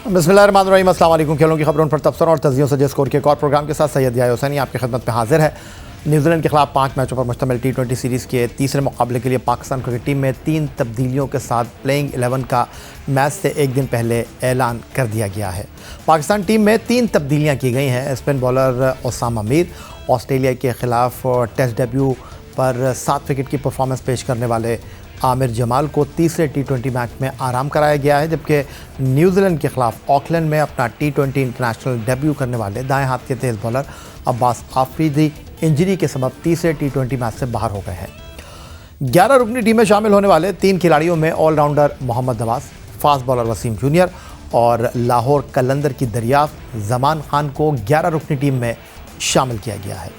बिस्मिल्लाहिर्रहमानिर्रहीम, अस्सलाम वालेकुम। खेलों की खबरों पर तबसरों और तज़ियों से स्कोर के एक और प्रोग्राम के साथ सैयद याह्या हुसैनी आपकी खिदमत में हाजिर है। न्यूजीलैंड के खिलाफ 5 मैचों पर मुश्तमिल T20 सीरीज़ के तीसरे मुकाबले के लिए पाकिस्तान क्रिकेट टीम में 3 तब्दीलियों के साथ प्लेइंग 11 का मैच से एक दिन पहले ऐलान कर दिया गया है। पाकिस्तान टीम में 3 तब्दीलियाँ की गई हैं। Spin bowler Usama Mir, Australia के खिलाफ टेस्ट डेब्यू पर 7 विकेट की परफॉर्मेंस पेश करने वाले आमिर जमाल को तीसरे T20 मैच में आराम कराया गया है, जबकि न्यूजीलैंड के खिलाफ ऑकलैंड में अपना T20 इंटरनेशनल डेब्यू करने वाले दाएं हाथ के तेज़ बॉलर अब्बास आफरीदी इंजरी के सबब तीसरे T20 मैच से बाहर हो गए हैं। 11 रुकनी टीम में शामिल होने वाले 3 खिलाड़ियों में allrounder Mohammad Nawaz, fast bowler Wasim junior और लाहौर कलंदर की दरियाफ्त जमान खान को 11 रुकनी टीम में शामिल किया गया है।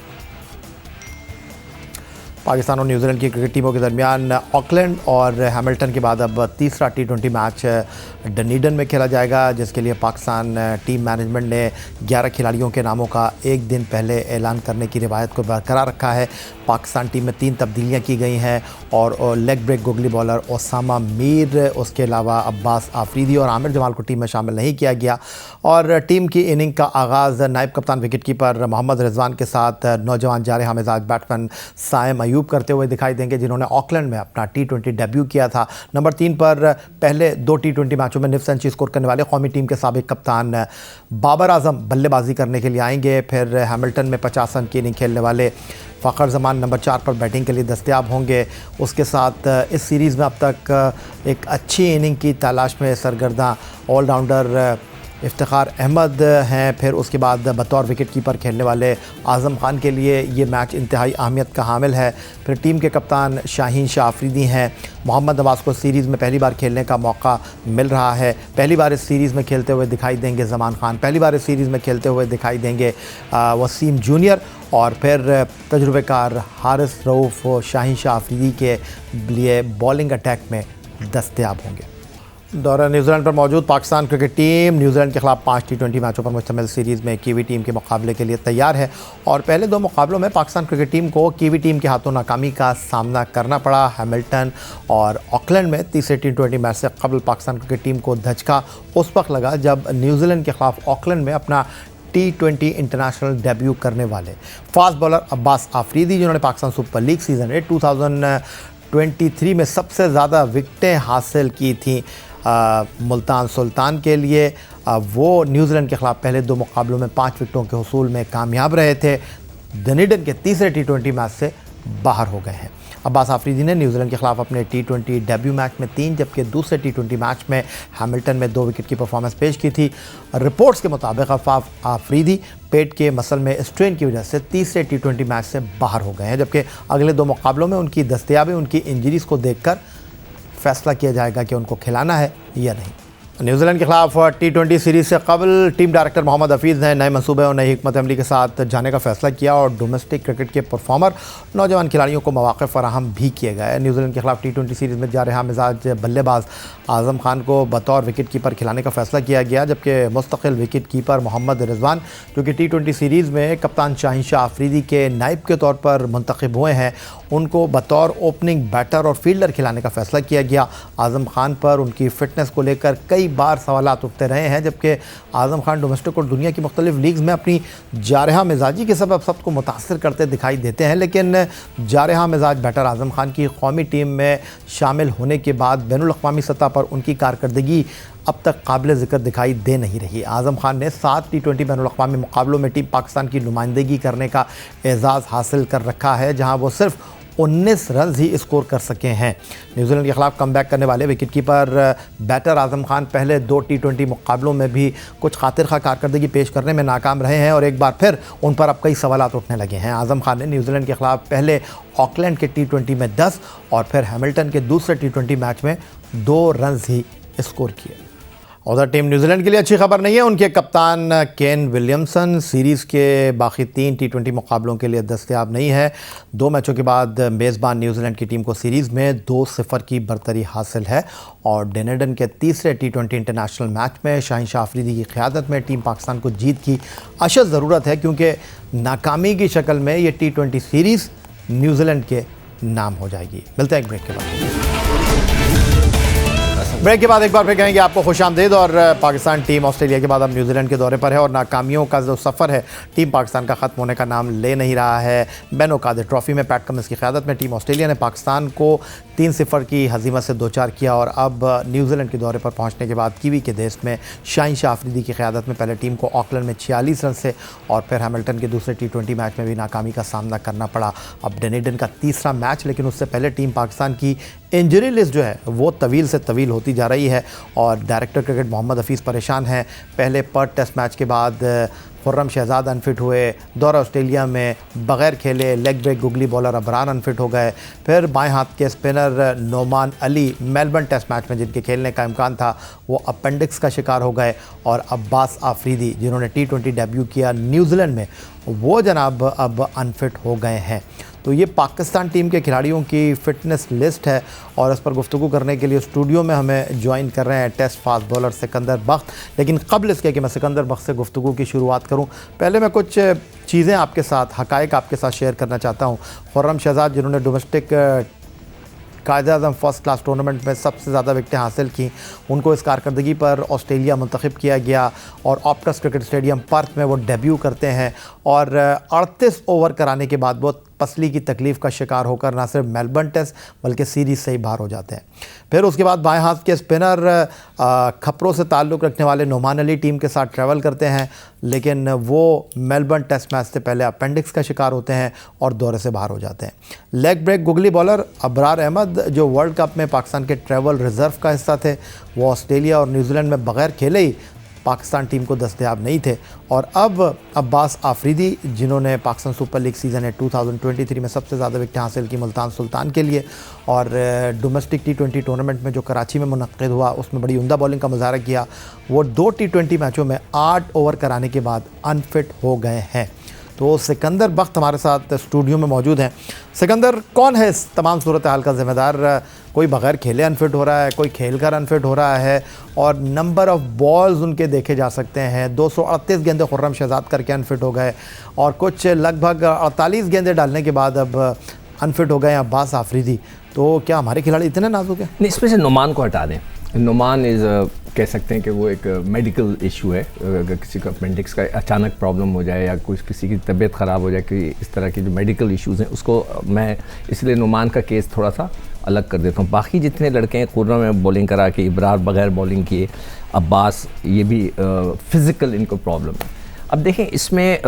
पाकिस्तान और न्यूजीलैंड की क्रिकेट टीमों के दरमियान ऑकलैंड और हैमिल्टन के बाद अब तीसरा T20 मैच डनीडन में खेला जाएगा, जिसके लिए पाकिस्तान टीम मैनेजमेंट ने 11 खिलाड़ियों के नामों का एक दिन पहले ऐलान करने की रिवायत को बरकरार रखा है। पाकिस्तान टीम में 3 तब्दीलियाँ की गई हैं और leg break googly bowler Usama Mir, उसके अलावा अब्बास आफरीदी और आमिर जमाल को टीम में शामिल नहीं किया गया। और टीम की इनिंग का आगाज़ नायब कप्तान विकेट कीपर मोहम्मद रिजवान के साथ नौजवान जारह मिजाज बैट्समैन साइम अयूब करते हुए दिखाई देंगे, जिन्होंने ऑकलैंड में अपना T20 डेब्यू किया था। नंबर 3 पर पहले 2 T20 मैचों में निफ सेंचुरी स्कोर करने वाले कौमी टीम के साबिक कप्तान बाबर आजम बल्लेबाजी करने के लिए आएंगे। फिर हैमिल्टन में 50 रन की इनिंग खेलने वाले फ़खर जमान नंबर 4 पर बैटिंग के लिए दस्तयाब होंगे। उसके साथ इस सीरीज़ में अब तक एक अच्छी इनिंग की तलाश में सरगर्दा ऑलराउंडर इफ्तिखार अहमद हैं। फिर उसके बाद बतौर विकेट कीपर खेलने वाले आज़म खान के लिए ये मैच इंतहाई अहमियत का हामिल है। फिर टीम के कप्तान शाहीन शाह आफरीदी हैं। मोहम्मद नवाज को सीरीज़ में पहली बार खेलने का मौका मिल रहा है। पहली बार इस सीरीज़ में खेलते हुए दिखाई देंगे जमान खान, पहली बार इस सीरीज़ में खेलते हुए दिखाई देंगे वसीम जूनियर और फिर तजुर्बेकार हारिस रऊफ़ शाहीन शाह आफरीदी के लिए बॉलिंग अटैक में दस्तयाब होंगे। दौरा न्यूजीलैंड पर मौजूद पाकिस्तान क्रिकेट टीम न्यूजीलैंड के खिलाफ 5 T20 मैचों पर मुश्तमिल सीरीज़ में कीवी टीम के मुकाबले के लिए तैयार है। और पहले 2 मुकाबलों में पाकिस्तान क्रिकेट टीम को कीवी टीम के हाथों नाकामी का सामना करना पड़ा। हैमिल्टन और ऑकलैंड में तीसरे T20 मैच से कबल पाकिस्तान क्रिकेट टीम को धचका उस वक्त लगा जब न्यूजीलैंड के खिलाफ ऑकलैंड में अपना T20 इंटरनेशनल डेब्यू करने वाले फास्ट बॉलर अब्बास आफरीदी, जिन्होंने पाकिस्तान सुपर लीग सीज़न 2023 में सबसे ज़्यादा विकटें हासिल की थी मुल्तान सुल्तान के लिए, वो न्यूजीलैंड के ख़िलाफ़ पहले 2 मुकाबलों में 5 विकेटों के हुसूल में कामयाब रहे थे। डनीडन के तीसरे T20 मैच से बाहर हो गए हैं। अब्बास आफरीदी ने न्यूजीलैंड के खिलाफ अपने T20 डेब्यू मैच में 3 जबकि दूसरे T20 मैच में हैमिल्टन में 2 विकेट की परफॉर्मेंस पेश की थी। रिपोर्ट्स के मुताबिक अब्बास आफरीदी पेट के मसल में स्ट्रेन की वजह से तीसरे T20 मैच से बाहर हो गए हैं, जबकि अगले 2 मुकाबलों में उनकी दस्तयाबी उनकी इंजरीज़ को देखकर फैसला किया जाएगा कि उनको खिलाना है या नहीं। न्यूजीलैंड के खिलाफ T20 सीरीज़ से कबल टीम डायरेक्टर मोहम्मद हफीज़ ने नए मंसूबे और नई हिकमत अमली के साथ जाने का फैसला किया और डोमेस्टिक क्रिकेट के परफॉर्मर नौजवान खिलाड़ियों को मौक़े फराहम भी किए गए। न्यूजीलैंड के खिलाफ T20 सीरीज़ में जारह मिजाज बल्लेबाज आज़म खान को बतौर विकेट कीपर खिलाने का फैसला किया गया, जबकि मुस्तकिल विकेट कीपर मोहम्मद रिजवान, जो कि T20 सीरीज़ में कप्तान शाहीन शाह आफरीदी के नायब के तौर पर मुंतखब हुए हैं, उनको बतौर ओपनिंग बैटर और फील्डर खिलाने का फैसला किया गया। आज़म खान पर उनकी फ़िटनेस को लेकर कई बार सवालात उठते रहे हैं, जबकि आज़म खान डोमेस्टिक और दुनिया की मुख्तलिफ लीग्स में अपनी जारहा मिजाजी के सबब सबको मुतासर करते दिखाई देते हैं, लेकिन जारहा मिजाज बैटर आज़म खान की कौमी टीम में शामिल होने के बाद बैनुल-अक़वामी सतह पर उनकी कारकर्दगी अब तक काबिल ज़िक्र दिखाई दे नहीं रही। आज़म खान ने 7 T20 बैनुल-अक़वामी मुकाबलों में टीम पाकिस्तान की नुमाइंदगी करने का एज़ाज़ हासिल कर रखा है, जहाँ वो सिर्फ 19 रन ही स्कोर कर सके हैं। न्यूजीलैंड के खिलाफ कमबैक करने वाले विकेटकीपर बैटर आज़म खान पहले 2 T20 मुकाबलों में भी कुछ खातिर खा कारकर्दगी पेश करने में नाकाम रहे हैं और एक बार फिर उन पर अब कई सवालात उठने लगे हैं। आज़म खान ने न्यूजीलैंड के खिलाफ पहले ऑकलैंड के T20 में 10 और फिर हैमिल्टन के दूसरे T20 मैच में 2 रन ही स्कोर किए। उधर टीम न्यूजीलैंड के लिए अच्छी खबर नहीं है। उनके कप्तान केन विलियमसन सीरीज़ के बाकी 3 T20 मुकाबलों के लिए दस्तयाब नहीं है। 2 मैचों के बाद मेज़बान न्यूजीलैंड की टीम को सीरीज़ में 2-0 की बरतरी हासिल है और डनीडन के तीसरे T20 इंटरनेशनल मैच में शाहीन शाह आफरीदी की क़यादत में टीम पाकिस्तान को जीत की अशद ज़रूरत है, क्योंकि नाकामी की शक्ल में ये T20 सीरीज़ न्यूजीलैंड के नाम हो जाएगी। मिलते हैं एक ब्रेक के बाद। ब्रेक के बाद एक बार फिर कहेंगे आपको खुशामदीद। और पाकिस्तान टीम ऑस्ट्रेलिया के बाद अब न्यूजीलैंड के दौरे पर है और नाकामियों का जो सफ़र है टीम पाकिस्तान का ख़त्म होने का नाम ले नहीं रहा है। बेन ओकादर ट्रॉफ़ी में पैट कमिंस की क़यादत में टीम ऑस्ट्रेलिया ने पाकिस्तान को 3-0 की हज़ीमत से 2-4 किया और अब न्यूजीलैंड के दौरे पर पहुँचने के बाद कीवी के देश में शाहीन शाह अफरीदी की क़यादत में पहले टीम को ऑकलैंड में 46 रन से और फिर हैमिल्टन के दूसरे T20 मैच में भी नाकामी का सामना करना पड़ा। अब डनेडन का तीसरा मैच, लेकिन उससे पहले टीम पाकिस्तान की इंजरी लिस्ट जो है वो तवील से तवील होती जा रही है और डायरेक्टर क्रिकेट मोहम्मद हफीज़ परेशान हैं। पहले पर्थ टेस्ट मैच के बाद खुर्रम शहजाद अनफिट हुए, दौरा ऑस्ट्रेलिया में बग़ैर खेले leg break googly bowler Abrar unfit हो गए, फिर बाएं हाथ के spinner Noman Ali Melbourne test match में जिनके खेलने का इम्कान था वो अपेंडिक्स का शिकार हो गए और अब्बास आफरीदी जिन्होंने T20 डेब्यू किया न्यूजीलैंड में वो जनाब अब अनफिट हो गए हैं। तो ये पाकिस्तान टीम के खिलाड़ियों की फ़िटनेस लिस्ट है और इस पर गुफ्तगू करने के लिए स्टूडियो में हमें ज्वाइन कर रहे हैं टेस्ट फास्ट बॉलर सिकंदर बख्त। लेकिन कबल इसके कि मैं सिकंदर बख्त से गुफ्तगू की शुरुआत करूं, पहले मैं कुछ चीज़ें आपके साथ, हक़ाइक़ आपके साथ शेयर करना चाहता हूं। खुर्रम शहजाद जिन्होंने domestic Quaid-e-Azam first class tournament में सबसे ज़्यादा विकेटें हासिल की, उनको इस कारकर्दगी पर ऑस्ट्रेलिया मुंतखब किया गया और ऑप्टस क्रिकेट स्टेडियम पर्थ में वो डेब्यू करते हैं और 38 ओवर कराने के बाद वो पसली की तकलीफ़ का शिकार होकर ना सिर्फ मेलबर्न टेस्ट बल्कि सीरीज़ से ही बाहर हो जाते हैं। फिर उसके बाद बाएं हाथ के स्पिनर खपरों से ताल्लुक़ रखने वाले नोमान अली टीम के साथ ट्रैवल करते हैं, लेकिन वो मेलबर्न टेस्ट मैच से पहले अपेंडिक्स का शिकार होते हैं और दौरे से बाहर हो जाते हैं। Leg break googly bowler Abrar Ahmed जो वर्ल्ड कप में पाकिस्तान के ट्रैवल रिज़र्व का हिस्सा थे, वो ऑस्ट्रेलिया और न्यूजीलैंड में बग़ैर खेले ही पाकिस्तान टीम को दस्तयाब नहीं थे। और अब अब्बास आफरीदी जिन्होंने पाकिस्तान सुपर लीग सीज़न 2023 में सबसे ज़्यादा विकेटें हासिल की मुल्तान सुल्तान के लिए और डोमेस्टिक T20 टूर्नामेंट में जो कराची में मुनक़्क़िद हुआ उसमें बड़ी उम्दा बॉलिंग का मुज़ाहरा किया, वो 2 T20 मैचों में 8 ओवर कराने के बाद अनफिट हो गए हैं। तो सिकंदर बख्त हमारे साथ स्टूडियो में मौजूद हैं। सिकंदर, कौन है इस तमाम सूरत हाल का ज़िम्मेदार? कोई बग़ैर खेले अनफिट हो रहा है, कोई खेल कर अनफिट हो रहा है और नंबर ऑफ़ बॉल्स उनके देखे जा सकते हैं। 238 गेंदें खुर्रम शहजाद करके अनफिट हो गए और कुछ लगभग 48 गेंदें डालने के बाद अब अनफिट हो गए अब्बास आफरीदी। तो क्या हमारे खिलाड़ी इतने नाजुक हैं? नहीं, इसमें से नुमान को हटा दें। नुमान कह सकते हैं कि वो एक मेडिकल इशू है। अगर किसी को अपेंडिक्स का अचानक प्रॉब्लम हो जाए या कुछ किसी की तबीयत ख़राब हो जाए, कि इस तरह के जो मेडिकल इश्यूज़ हैं उसको मैं इसलिए नुमान का केस थोड़ा सा अलग कर देता हूँ। बाकी जितने लड़के हैं, खुर्रम में बॉलिंग करा के, इब्रार बग़ैर बॉलिंग किए, अब्बास, ये भी फ़िज़िकल इनको प्रॉब्लम है। अब देखें इसमें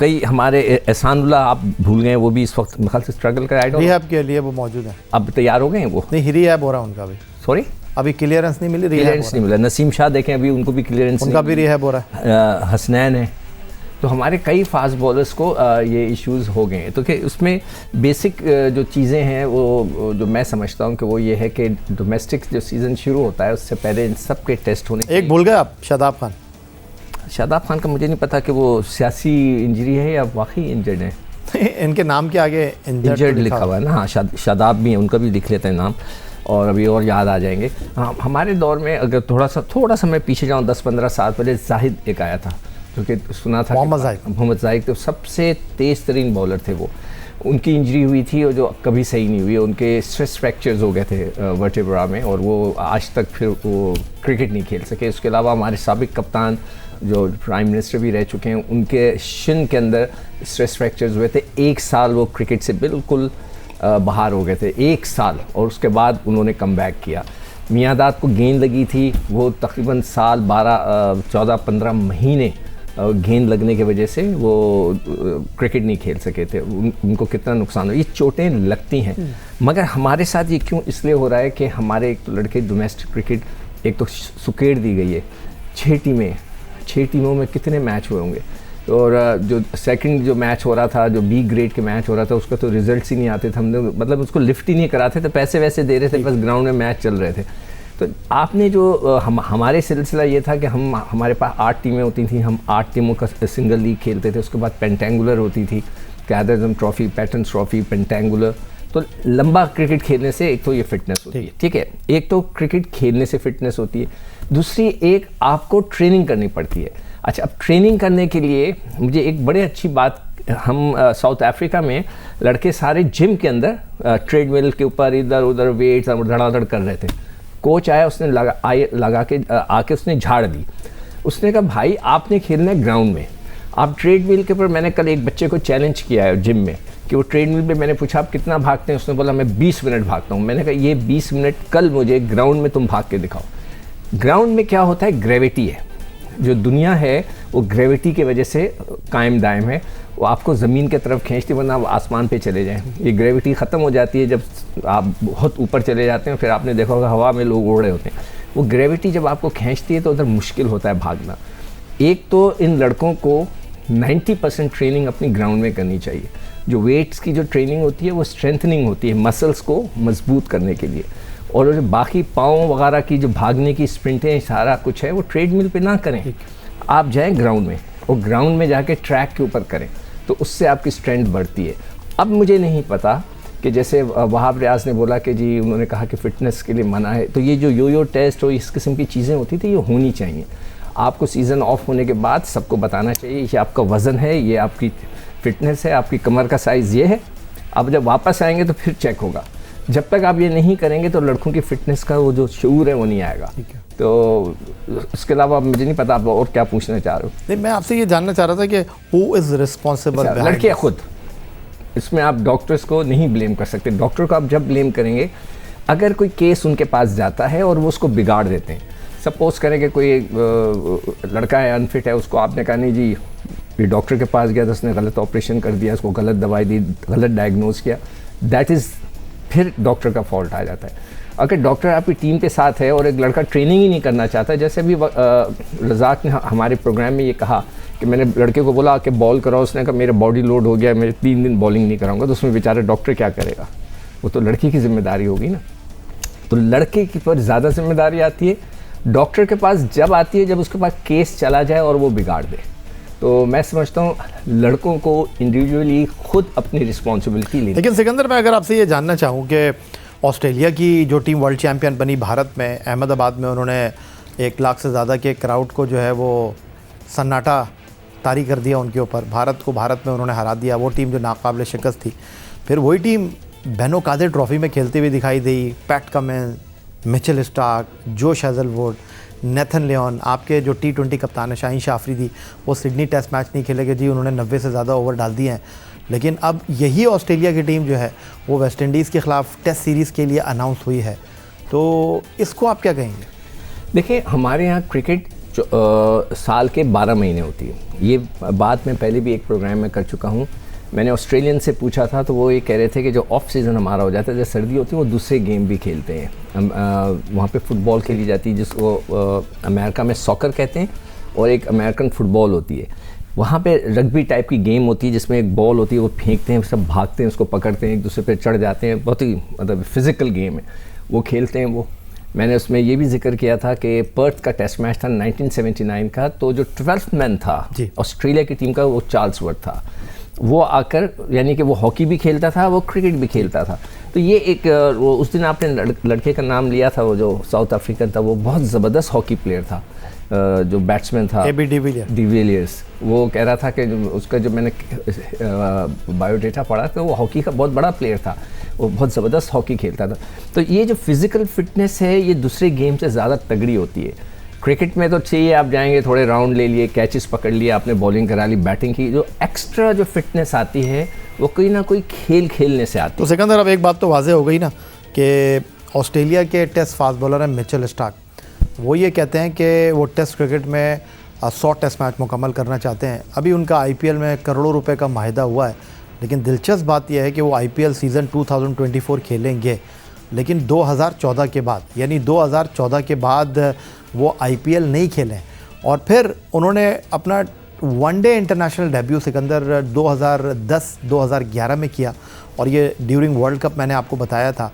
कई हमारे एहसानुल्लाह आप भूल गए, वो भी इस वक्त ख्याल से स्ट्रगल कर रहे हैं। रिहैब के लिए वो मौजूद है। अब तैयार हो गए हैं वो? नहीं, रिहैब हो रहा है उनका भी। सॉरी, अभी क्लियरेंस नहीं मिली, क्लियरेंस नहीं मिला। नसीम शाह देखें, अभी उनको भी क्लियरेंस, उनका भी रिहैब हो रहा है। हसनैन है। तो हमारे कई फास्ट बॉलर्स को ये इश्यूज़ हो गए हैं। तो कि उसमें बेसिक जो चीज़ें हैं वो जो मैं समझता हूँ कि वो ये है कि डोमेस्टिक जो सीज़न शुरू होता है उससे पहले इन सब के टेस्ट होने। एक भूल गए आप, शादाब खान। शादाब खान का मुझे नहीं पता कि वो सियासी इंजरी है या वाकई इंजर्ड है। इनके नाम के आगे इंजर्ड लिखा हुआ है ना। हाँ, शादाब भी है, उनका भी लिख लेते हैं नाम और अभी और याद आ जाएंगे। हमारे दौर में अगर थोड़ा सा मैं पीछे जाऊँ, 10-15 साल पहले जाहिद एक आया था, क्योंकि सुना था मोहम्मद जाहिद तो सबसे तेज़ तरीन बॉलर थे वो। उनकी इंजरी हुई थी और जो कभी सही नहीं हुई, उनके स्ट्रेस फ्रैक्चर्स हो गए थे वर्टेब्रा में और वो आज तक फिर वो क्रिकेट नहीं खेल सके। उसके अलावा हमारे साबिक कप्तान जो प्राइम मिनिस्टर भी रह चुके हैं, उनके शिन के अंदर स्ट्रेस फ्रैक्चर्स हुए थे। 1 साल वो क्रिकेट से बिल्कुल बाहर हो गए थे, 1 साल, और उसके बाद उन्होंने कम बैक किया। मियादाद को गेंद लगी थी, वो तकरीबन साल 14-15 महीने गेंद लगने की वजह से वो क्रिकेट नहीं खेल सके थे। उनको कितना नुकसान हो। ये चोटें लगती हैं, मगर हमारे साथ ये क्यों इसलिए हो रहा है कि हमारे एक तो लड़के डोमेस्टिक क्रिकेट एक तो सुकेड़ दी गई है। 6 टीमों में कितने मैच हुए होंगे, और जो सेकंड जो मैच हो रहा था, जो B ग्रेड के मैच हो रहा था, उसका तो रिजल्ट्स ही नहीं आते थे। हमने मतलब उसको लिफ्ट ही नहीं कराते थे, पैसे वैसे दे रहे थे, बस ग्राउंड में मैच चल रहे थे। तो आपने जो हमारे सिलसिला ये था कि हमारे पास 8 टीमें होती थी, हम 8 टीमों का सिंगल लीग खेलते थे। उसके बाद पेंटेंगुलर होती थी, Quaid-e-Azam trophy, patterns trophy, pentangular. तो लंबा क्रिकेट खेलने से एक तो ये फिटनेस होती है, ठीक है, एक तो क्रिकेट खेलने से फिटनेस होती है, दूसरी एक आपको ट्रेनिंग करनी पड़ती है। अच्छा, अब ट्रेनिंग करने के लिए मुझे एक बड़ी अच्छी बात, हम साउथ अफ्रीका में लड़के सारे जिम के अंदर ट्रेडमिल के ऊपर इधर उधर वेट्स धड़ाधड़ कर रहे थे। कोच आया, उसने लगा के आके उसने झाड़ दी। उसने कहा भाई आपने खेलना है ग्राउंड में, आप ट्रेडमिल के ऊपर, मैंने कल एक बच्चे को चैलेंज किया है जिम में कि वो ट्रेडमिल पे, मैंने पूछा आप कितना भागते हैं, उसने बोला मैं 20 मिनट भागता हूँ। मैंने कहा ये 20 मिनट कल मुझे ग्राउंड में तुम भाग के दिखाओ। ग्राउंड में क्या होता है, ग्रेविटी है, जो दुनिया है वो ग्रेविटी की वजह से कायम दायम है, वो आपको ज़मीन की तरफ खींचती, वरना आप आसमान पे चले जाएं। ये ग्रेविटी ख़त्म हो जाती है जब आप बहुत ऊपर चले जाते हैं, फिर आपने देखा होगा हवा में लोग उड़ रहे होते हैं। वो ग्रेविटी जब आपको खींचती है तो उधर मुश्किल होता है भागना। एक तो इन लड़कों को 90% ट्रेनिंग अपनी ग्राउंड में करनी चाहिए। जो वेट्स की जो ट्रेनिंग होती है वो स्ट्रेंथनिंग होती है, मसल्स को मजबूत करने के लिए, और जो बाकी पाँव वगैरह की जो भागने की स्प्रिंटें सारा कुछ है वो ट्रेडमिल पे ना करें। आप जाएं ग्राउंड में और ग्राउंड में जाके ट्रैक के ऊपर करें, तो उससे आपकी स्ट्रेंथ बढ़ती है। अब मुझे नहीं पता कि जैसे वहाब रियाज ने बोला कि जी उन्होंने कहा कि फ़िटनेस के लिए मना है, तो ये जो यो टेस्ट और इस किस्म की चीज़ें होती थी ये होनी चाहिए। आपको सीज़न ऑफ होने के बाद सबको बताना चाहिए ये आपका वज़न है, ये आपकी फ़िटनेस है, आपकी कमर का साइज़ ये है। अब जब वापस आएंगे तो फिर चेक होगा। जब तक आप ये नहीं करेंगे तो लड़कों की फ़िटनेस का वो जो शऊर है वो नहीं आएगा। तो उसके अलावा मुझे नहीं पता आप और क्या पूछना चाह रहे हो। नहीं, मैं आपसे ये जानना चाह रहा था कि हु इज़ रिस्पॉन्सिबल। लड़कियाँ खुद, इसमें आप डॉक्टर्स को नहीं ब्लेम कर सकते। डॉक्टर को आप जब ब्लेम करेंगे, अगर कोई केस उनके पास जाता है और वो उसको बिगाड़ देते हैं, सपोज करें कि कोई लड़का है अनफिट है, उसको आपने कहा नहीं जी ये डॉक्टर के पास गया तो उसने गलत ऑपरेशन कर दिया, उसको गलत दवाई दी, गलत डायग्नोज किया, दैट इज़ फिर डॉक्टर का फॉल्ट आ जाता है। अगर डॉक्टर आपकी टीम के साथ है और एक लड़का ट्रेनिंग ही नहीं करना चाहता, जैसे अभी रज़ाक ने हमारे प्रोग्राम में ये कहा कि मैंने लड़के को बोला कि बॉल कराओ, उसने कहा मेरा बॉडी लोड हो गया, मैं 3 दिन बॉलिंग नहीं कराऊंगा, तो उसमें बेचारा डॉक्टर क्या करेगा, वो तो लड़की की जिम्मेदारी होगी ना। तो लड़के की पर ज़्यादा जिम्मेदारी आती है, डॉक्टर के पास जब आती है जब उसके पास केस चला जाए और वो बिगाड़ दे। तो मैं समझता हूँ लड़कों को इंडिविजुअली खुद अपनी रिस्पॉन्सिबिलिटी लेनी। लेकिन सिकंदर, मैं अगर आपसे ये जानना चाहूँ कि ऑस्ट्रेलिया की जो टीम वर्ल्ड चैम्पियन बनी भारत में, अहमदाबाद में उन्होंने 1 लाख से ज़्यादा के क्राउड को जो है वो सन्नाटा तारी कर दिया उनके ऊपर। भारत में उन्होंने हरा दिया, वो टीम जो नाकाबिल शिकस्त थी। फिर वही टीम बेनो कादिर ट्रॉफ़ी में खेलती हुई दिखाई दी। पैट कमिंस, मिचेल स्टार्क, जोश हेज़लवुड, नेथन लियोन, आपके जो T20 कप्तान है शाहीन शाह अफरीदी, वो सिडनी टेस्ट मैच नहीं खेलेंगे जी, उन्होंने 90 से ज़्यादा ओवर डाल दिए हैं। लेकिन अब यही ऑस्ट्रेलिया की टीम जो है वो वेस्ट इंडीज़ के ख़िलाफ़ टेस्ट सीरीज़ के लिए अनाउंस हुई है, तो इसको आप क्या कहेंगे? देखिए, हमारे यहाँ क्रिकेट साल के 12 महीने होती है। ये बात मैं पहले भी एक प्रोग्राम में कर चुका हूँ। मैंने ऑस्ट्रेलियन से पूछा था तो वो ये कह रहे थे कि जो ऑफ सीज़न हमारा हो जाता है, जैसे सर्दी होती है, वो दूसरे गेम भी खेलते हैं। वहाँ पे फुटबॉल खेली जाती है जिसको अमेरिका में सॉकर कहते हैं, और एक अमेरिकन फ़ुटबॉल होती है। वहाँ पे रग्बी टाइप की गेम होती है जिसमें एक बॉल होती है, वो फेंकते हैं, सब भागते हैं, उसको पकड़ते हैं, एक दूसरे पे चढ़ जाते हैं, बहुत ही मतलब फिज़िकल गेम है, वो खेलते हैं। वो मैंने उसमें ये भी जिक्र किया था कि पर्थ का टेस्ट मैच था 1979 का, तो जो 12th मैन था ऑस्ट्रेलिया की टीम का वो चार्ल्स वर्थ था। वो आकर, यानी कि वो हॉकी भी खेलता था, वो क्रिकेट भी खेलता था। तो ये एक वो उस दिन आपने लड़के का नाम लिया था, वो जो साउथ अफ्रीकन था, वो बहुत ज़बरदस्त हॉकी प्लेयर था, जो बैट्समैन था AB डिविलियर्स। वो कह रहा था कि उसका जो मैंने बायोडेटा पढ़ा तो वो हॉकी का बहुत बड़ा प्लेयर था, वो बहुत ज़बरदस्त हॉकी खेलता था। तो ये जो फिज़िकल फिटनेस है ये दूसरे गेम से ज़्यादा तगड़ी होती है। क्रिकेट में तो चाहिए आप जाएंगे, थोड़े राउंड ले लिए, कैचेस पकड़ लिए, आपने बॉलिंग करा ली, बैटिंग की, जो एक्स्ट्रा जो फिटनेस आती है वो कोई ना कोई खेल खेलने से आती है। तो सिकंदर, अब एक बात तो वाज़ेह हो गई ना कि ऑस्ट्रेलिया के टेस्ट फास्ट बॉलर हैं मिचेल स्टार्क, वो ये कहते हैं कि वो टेस्ट क्रिकेट में 100 टेस्ट मैच मुकम्मल करना चाहते हैं। अभी उनका IPL में करोड़ों रुपए का माहिदा हुआ है, लेकिन दिलचस्प बात यह है कि वो IPL सीज़न 2024 खेलेंगे, लेकिन 2014 के बाद, यानी 2014 के बाद वो IPL नहीं खेलें। और फिर उन्होंने अपना वनडे इंटरनेशनल डेब्यू सिकंदर 2010-2011 में किया, और ये ड्यूरिंग वर्ल्ड कप मैंने आपको बताया था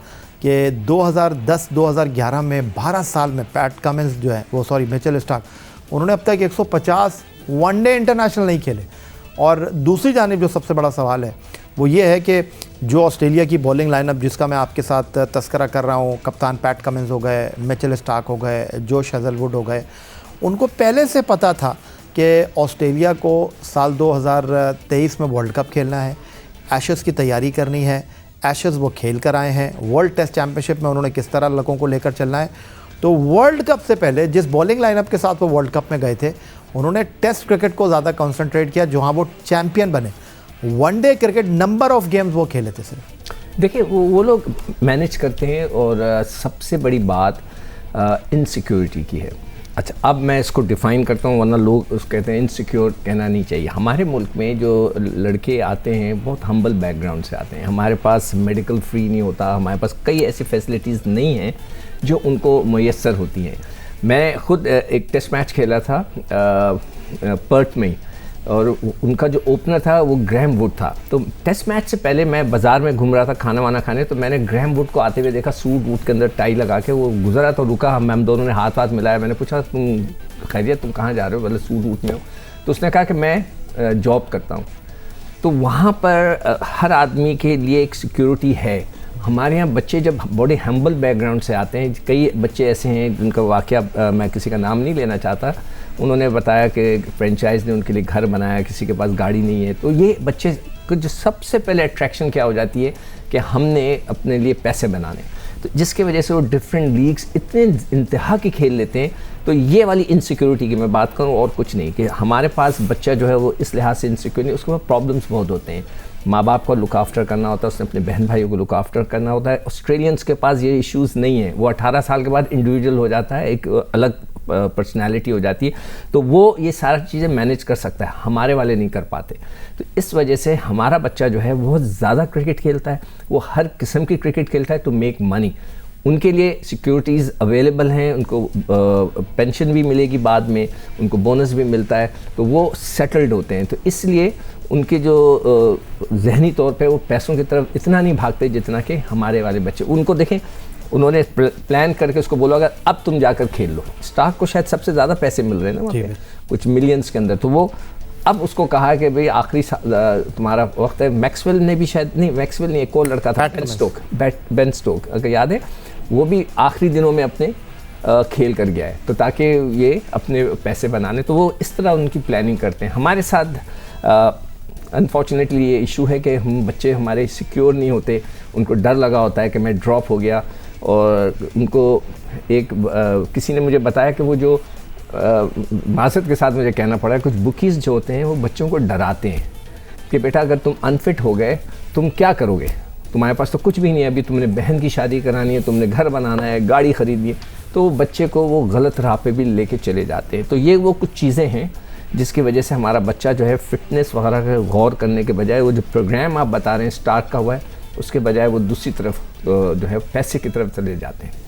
कि 2010-2011 में 12 साल में पैट कमिंस जो है मिचेल स्टार्क, उन्होंने अब तक 150 वनडे इंटरनेशनल नहीं खेले। और दूसरी जानिब जो सबसे बड़ा सवाल है वो ये है कि जो ऑस्ट्रेलिया की बॉलिंग लाइनअप जिसका मैं आपके साथ तस्करा कर रहा हूँ, कप्तान पैट कमिंस हो गए, मिचेल स्टार्क हो गए, जोश हेज़लवुड हो गए, उनको पहले से पता था कि ऑस्ट्रेलिया को साल 2023 में वर्ल्ड कप खेलना है, एशेज़ की तैयारी करनी है, एशेज़ वो खेल कर आए हैं, वर्ल्ड टेस्ट चैम्पियनशिप में उन्होंने किस तरह लड़कों को लेकर चलना है। तो वर्ल्ड कप से पहले जिस बॉलिंग लाइनअप के साथ वो वर्ल्ड कप में गए थे, उन्होंने टेस्ट क्रिकेट को ज़्यादा कंसंट्रेट किया, जहाँ वो चैम्पियन बने। One day cricket number of games वो खेले थे सिर्फ। देखिए वो लोग मैनेज करते हैं, और सबसे बड़ी बात इनसिक्योरिटी की है। अच्छा, अब मैं इसको डिफ़ाइन करता हूँ, वरना लोग उस कहते हैं इनसिक्योर कहना नहीं चाहिए। हमारे मुल्क में जो लड़के आते हैं बहुत हम्बल बैकग्राउंड से आते हैं। हमारे पास मेडिकल फ्री नहीं होता, हमारे पास कई ऐसी फैसिलिटीज़ नहीं हैं जो उनको मैसर होती हैं। मैं ख़ुद एक टेस्ट मैच खेला था पर्थ में, और उनका जो ओपनर था वो ग्रैहम वुड था। तो टेस्ट मैच से पहले मैं बाज़ार में घूम रहा था खाना वाना खाने, तो मैंने ग्रैहम वुड को आते हुए देखा, सूट वूट के अंदर टाई लगा के वो गुजरा, तो रुका, हम दोनों ने हाथ वाथ मिलाया। मैंने पूछा तुम खैरियत, तुम कहाँ जा रहे हो, बोले सूट वूट में हो। तो उसने कहा कि मैं जॉब करता हूँ। तो वहाँ पर हर आदमी के लिए एक सिक्योरिटी है। हमारे यहाँ बच्चे जब बड़े हम्बल बैकग्राउंड से आते हैं, कई बच्चे ऐसे हैं जिनका वाक़या मैं किसी का नाम नहीं लेना चाहता, उन्होंने बताया कि फ्रेंचाइज ने उनके लिए घर बनाया, किसी के पास गाड़ी नहीं है। तो ये बच्चे को जो सबसे पहले अट्रैक्शन क्या हो जाती है कि हमने अपने लिए पैसे बनाने, तो जिसकी वजह से वो डिफरेंट लीग्स इतने इंतहा की खेल लेते हैं। तो ये वाली इनसिक्योरिटी की मैं बात करूँ और कुछ नहीं, कि हमारे पास बच्चा जो है वो इस लिहाज से इनसिक्योर नहीं, उसके पास प्रॉब्लम्स बहुत होते हैं। माँ बाप को लुक आफ्टर करना होता है, उसने अपने बहन भाइयों को लुक आफ्टर करना होता है। ऑस्ट्रेलियंस के पास ये इश्यूज़ नहीं है, वो 18 साल के बाद इंडिविजुअल हो जाता है, एक अलग पर्सनैलिटी हो जाती है, तो वो ये सारी चीज़ें मैनेज कर सकता है, हमारे वाले नहीं कर पाते। तो इस वजह से हमारा बच्चा जो है बहुत ज़्यादा क्रिकेट खेलता है, वो हर किस्म की क्रिकेट खेलता है टू मेक मनी। उनके लिए सिक्योरिटीज़ अवेलेबल हैं, उनको पेंशन भी मिलेगी बाद में, उनको बोनस भी मिलता है, तो वो सेटल्ड होते हैं। तो इसलिए उनके जो जहनी तौर पे वो पैसों की तरफ इतना नहीं भागते जितना कि हमारे वाले बच्चे। उनको देखें, उन्होंने प्लान करके उसको बोला होगा अब तुम जाकर खेल लो। स्टार्क को शायद सबसे ज़्यादा पैसे मिल रहे हैं ना वहाँ पे, कुछ मिलियंस के अंदर। तो वो अब उसको कहा कि भाई आखिरी तुम्हारा वक्त है। मैक्सवेल ने भी शायद, नहीं मैक्सवेल नहीं, एक और लड़का था बेन स्टोक, अगर याद है, वो भी आखिरी दिनों में अपने खेल कर गया है, तो ताकि ये अपने पैसे बनाने, तो वो इस तरह उनकी प्लानिंग करते हैं। हमारे साथ अनफॉर्चुनेटली ये इशू है कि हम बच्चे हमारे सिक्योर नहीं होते, उनको डर लगा होता है कि मैं ड्रॉप हो गया। और उनको एक किसी ने मुझे बताया कि वो जो मासत के साथ मुझे कहना पड़ा, कुछ बुकीज़ जो होते हैं वो बच्चों को डराते हैं कि बेटा अगर तुम अनफिट हो गए तुम क्या करोगे, तुम्हारे पास तो कुछ भी नहीं है, अभी तुमने बहन की शादी करानी है, तुमने घर बनाना है, गाड़ी ख़रीदनी है। तो बच्चे को वो गलत राह पे भी लेके चले जाते हैं। तो ये वो कुछ चीज़ें हैं जिसकी वजह से हमारा बच्चा जो है फ़िटनेस वगैरह का गौर करने के बजाय, वो जो प्रोग्राम आप बता रहे हैं स्टार्ट का हुआ है, उसके बजाय वो दूसरी तरफ जो है पैसे की तरफ चले जाते हैं।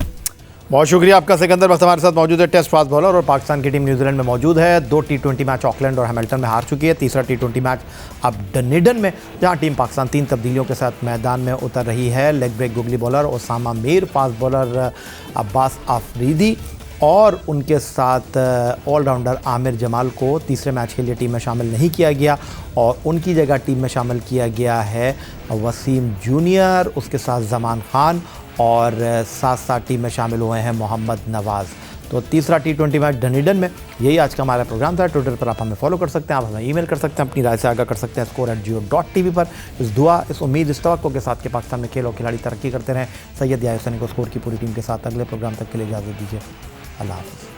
बहुत शुक्रिया आपका सिकंदर। बस हमारे साथ मौजूद है टेस्ट फास्ट बॉलर, और पाकिस्तान की टीम न्यूजीलैंड में मौजूद है। 2 T20 मैच ऑकलैंड और हैमिल्टन में हार चुकी है। तीसरा T20 मैच अब डनेडन में, जहां टीम पाकिस्तान 3 तब्दीलियों के साथ मैदान में उतर रही है। Leg break googly bowler Osama Mir, fast bowler Abbas Afridi और उनके साथ ऑलराउंडर आमिर जमाल को तीसरे मैच के लिए टीम में शामिल नहीं किया गया, और उनकी जगह टीम में शामिल किया गया है वसीम जूनियर, उसके साथ जमान खान, और साथ साथ टीम में शामिल हुए हैं मोहम्मद नवाज़। तो तीसरा T20 मैच डनेडन में। यही आज का हमारा प्रोग्राम था। ट्विटर पर आप हमें फॉलो कर सकते हैं, आप हमें ईमेल कर सकते हैं, अपनी राय से आगाह कर सकते हैं score@jio.tv पर। इस दुआ, इस उम्मीद, इस तवक्को के साथ कि पाकिस्तान में खेल और खिलाड़ी तरक्की करते रहें। सैयद याहिया हुसैनी को स्कोर की पूरी टीम के साथ अगले प्रोग्राम तक के लिए इजाज़त दीजिए। अल्लाह हाफ़िज़।